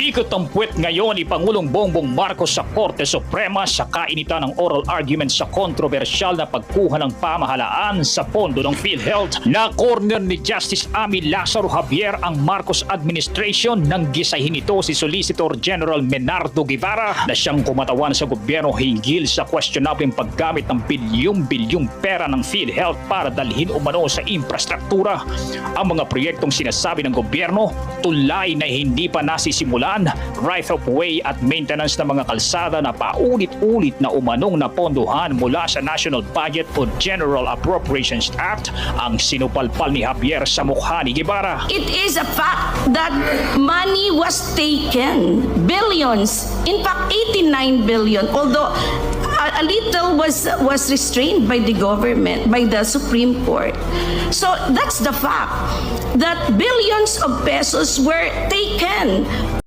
Ikot ang puwet ngayon ni Pangulong Bongbong Marcos sa Korte Suprema sa kainitan ng oral argument sa kontrobersyal na pagkuha ng pamahalaan sa pondo ng PhilHealth. Na-corner ni Justice Amy Lazaro Javier ang Marcos administration nang gisahin ito si Solicitor General Menardo Guevara na siyang kumatawan sa gobyerno hinggil sa questionable paggamit ng bilyong-bilyong pera ng PhilHealth para dalhin umano sa infrastruktura. Ang mga proyektong sinasabi ng gobyerno tulay na hindi pa nasisimulan, right of way at maintenance ng mga kalsada na paulit-ulit na umanong napondohan mula sa National Budget o General Appropriations Act ang sinupalpal ni Javier sa mukha ni Guevara. It is a fact that money was taken, billions, in fact 89 billion, although a little was restrained by the government, by the Supreme Court. So that's the fact that billions of pesos were taken.